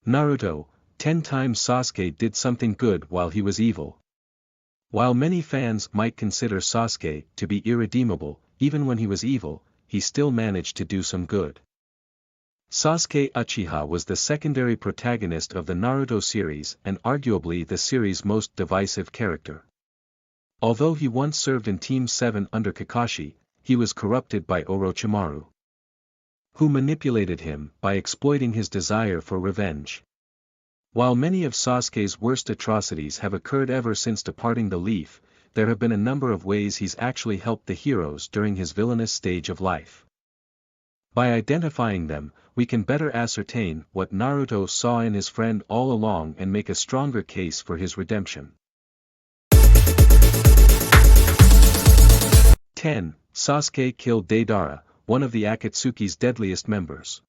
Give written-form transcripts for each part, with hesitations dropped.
Naruto, 10 times Sasuke did something good while he was evil. While many fans might consider Sasuke to be irredeemable, even when he was evil, he still managed to do some good. Sasuke Uchiha was the secondary protagonist of the Naruto series and arguably the series' most divisive character. Although he once served in Team 7 under Kakashi, he was corrupted by Orochimaru, who manipulated him by exploiting his desire for revenge. While many of Sasuke's worst atrocities have occurred ever since departing the Leaf, there have been a number of ways he's actually helped the heroes during his villainous stage of life. By identifying them, we can better ascertain what Naruto saw in his friend all along and make a stronger case for his redemption. 10. Sasuke killed Deidara, one of the Akatsuki's deadliest members.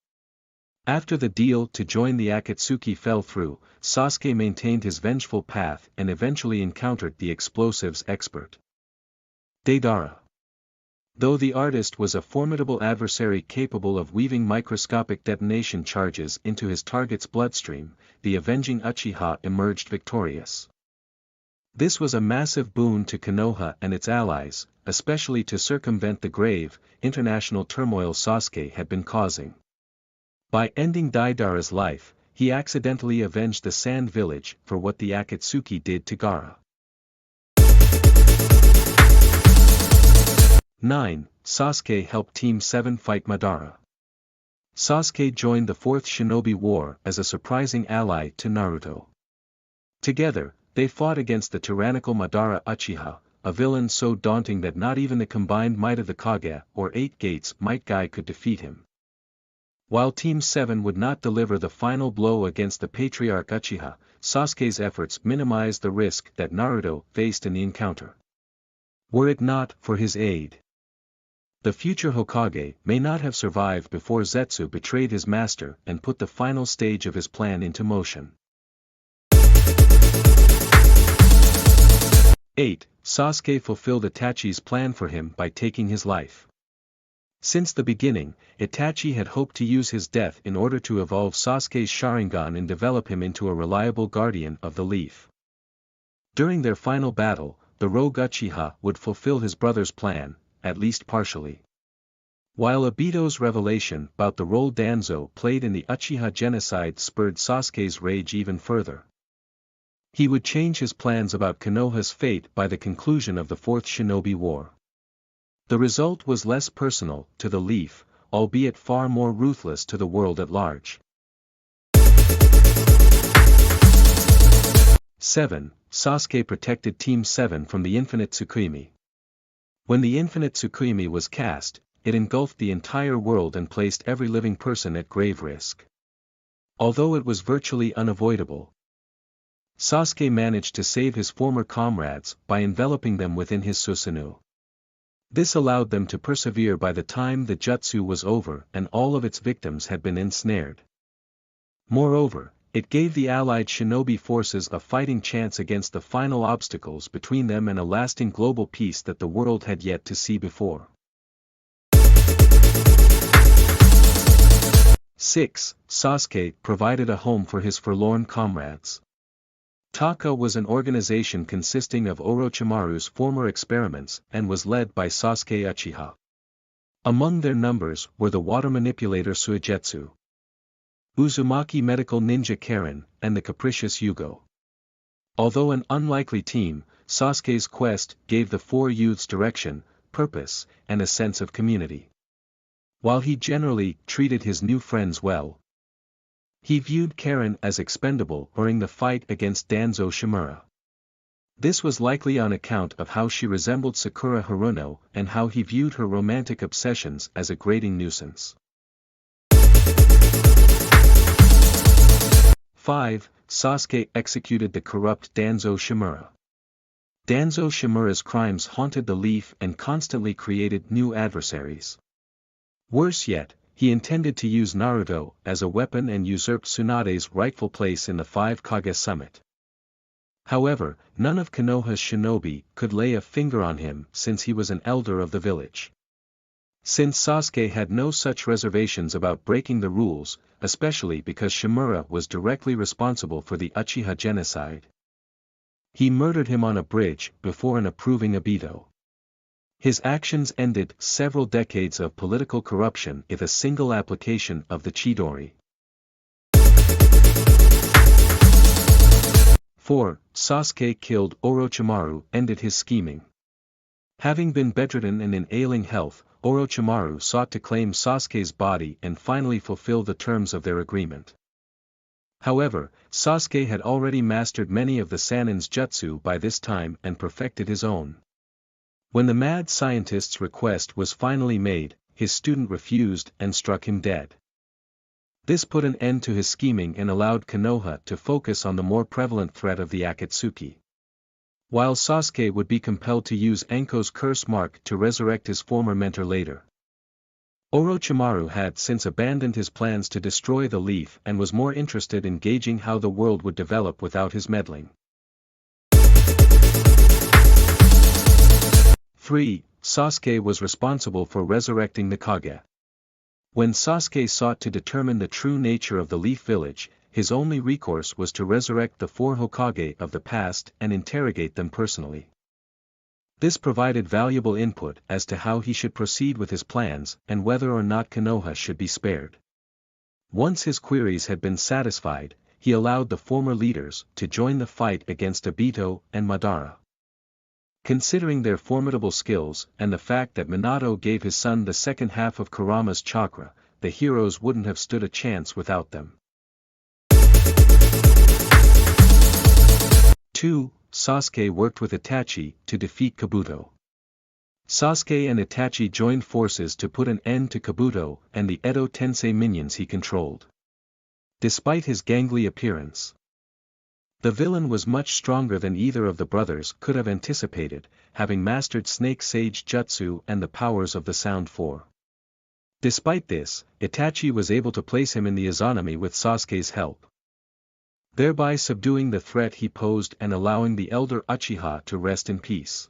After the deal to join the Akatsuki fell through, Sasuke maintained his vengeful path and eventually encountered the explosives expert, Deidara. Though the artist was a formidable adversary capable of weaving microscopic detonation charges into his target's bloodstream, the avenging Uchiha emerged victorious. This was a massive boon to Konoha and its allies, especially to circumvent the grave, international turmoil Sasuke had been causing. By ending Deidara's life, he accidentally avenged the Sand Village for what the Akatsuki did to Gaara. 9. Sasuke helped Team 7 fight Madara. Sasuke joined the 4th Shinobi War as a surprising ally to Naruto. Together, they fought against the tyrannical Madara Uchiha, a villain so daunting that not even the combined might of the Kage or 8 Gates Might Guy could defeat him. While Team 7 would not deliver the final blow against the Patriarch Uchiha, Sasuke's efforts minimized the risk that Naruto faced in the encounter. Were it not for his aid, the future Hokage may not have survived before Zetsu betrayed his master and put the final stage of his plan into motion. 8. Sasuke fulfilled Itachi's plan for him by taking his life. Since the beginning, Itachi had hoped to use his death in order to evolve Sasuke's Sharingan and develop him into a reliable guardian of the Leaf. During their final battle, the rogue Uchiha would fulfill his brother's plan, at least partially. While Obito's revelation about the role Danzo played in the Uchiha genocide spurred Sasuke's rage even further. He would change his plans about Konoha's fate by the conclusion of the 4th Shinobi War. The result was less personal to the Leaf, albeit far more ruthless to the world at large. 7. Sasuke protected Team 7 from the Infinite Tsukuyomi. When the Infinite Tsukuyomi was cast, it engulfed the entire world and placed every living person at grave risk. Although it was virtually unavoidable, Sasuke managed to save his former comrades by enveloping them within his Susanoo. This allowed them to persevere by the time the jutsu was over and all of its victims had been ensnared. Moreover, it gave the allied shinobi forces a fighting chance against the final obstacles between them and a lasting global peace that the world had yet to see before. 6. Sasuke provided a home for his forlorn comrades. Taka was an organization consisting of Orochimaru's former experiments and was led by Sasuke Uchiha. Among their numbers were the water manipulator Suigetsu, Uzumaki medical ninja Karen, and the capricious Yugo. Although an unlikely team, Sasuke's quest gave the 4 youths direction, purpose, and a sense of community. While he generally treated his new friends well, he viewed Karen as expendable during the fight against Danzo Shimura. This was likely on account of how she resembled Sakura Haruno and how he viewed her romantic obsessions as a grating nuisance. 5. Sasuke executed the corrupt Danzo Shimura. Danzo Shimura's crimes haunted the Leaf and constantly created new adversaries. Worse yet, he intended to use Naruto as a weapon and usurped Tsunade's rightful place in the 5 Kage summit. However, none of Konoha's shinobi could lay a finger on him since he was an elder of the village. Since Sasuke had no such reservations about breaking the rules, especially because Shimura was directly responsible for the Uchiha genocide. He murdered him on a bridge before an approving Obito. His actions ended several decades of political corruption with a single application of the Chidori. 4. Sasuke killed Orochimaru, ended his scheming. Having been bedridden and in ailing health, Orochimaru sought to claim Sasuke's body and finally fulfill the terms of their agreement. However, Sasuke had already mastered many of the Sannin's jutsu by this time and perfected his own. When the mad scientist's request was finally made, his student refused and struck him dead. This put an end to his scheming and allowed Konoha to focus on the more prevalent threat of the Akatsuki. While Sasuke would be compelled to use Anko's curse mark to resurrect his former mentor later. Orochimaru had since abandoned his plans to destroy the leaf and was more interested in gauging how the world would develop without his meddling. 3. Sasuke was responsible for resurrecting the Kage. When Sasuke sought to determine the true nature of the Leaf Village, his only recourse was to resurrect the 4 Hokage of the past and interrogate them personally. This provided valuable input as to how he should proceed with his plans and whether or not Konoha should be spared. Once his queries had been satisfied, he allowed the former leaders to join the fight against Obito and Madara. Considering their formidable skills and the fact that Minato gave his son the second half of Kurama's chakra, the heroes wouldn't have stood a chance without them. 2. Sasuke worked with Itachi to defeat Kabuto. Sasuke and Itachi joined forces to put an end to Kabuto and the Edo Tensei minions he controlled. Despite his gangly appearance, the villain was much stronger than either of the brothers could have anticipated, having mastered Snake Sage Jutsu and the powers of the Sound Four. Despite this, Itachi was able to place him in the Izanami with Sasuke's help, thereby subduing the threat he posed and allowing the elder Uchiha to rest in peace.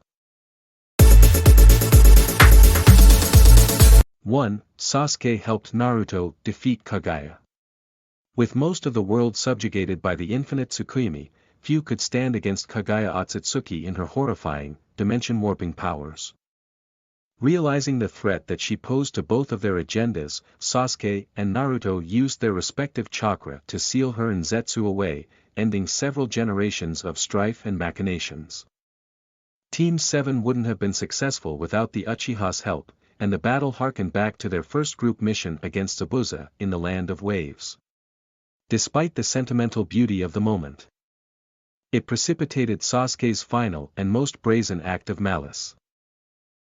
1. Sasuke helped Naruto defeat Kaguya. With most of the world subjugated by the infinite Tsukuyomi, few could stand against Kaguya Otsutsuki in her horrifying, dimension-warping powers. Realizing the threat that she posed to both of their agendas, Sasuke and Naruto used their respective chakra to seal her and Zetsu away, ending several generations of strife and machinations. Team 7 wouldn't have been successful without the Uchiha's help, and the battle harkened back to their first group mission against Zabuza in the Land of Waves. Despite the sentimental beauty of the moment, it precipitated Sasuke's final and most brazen act of malice.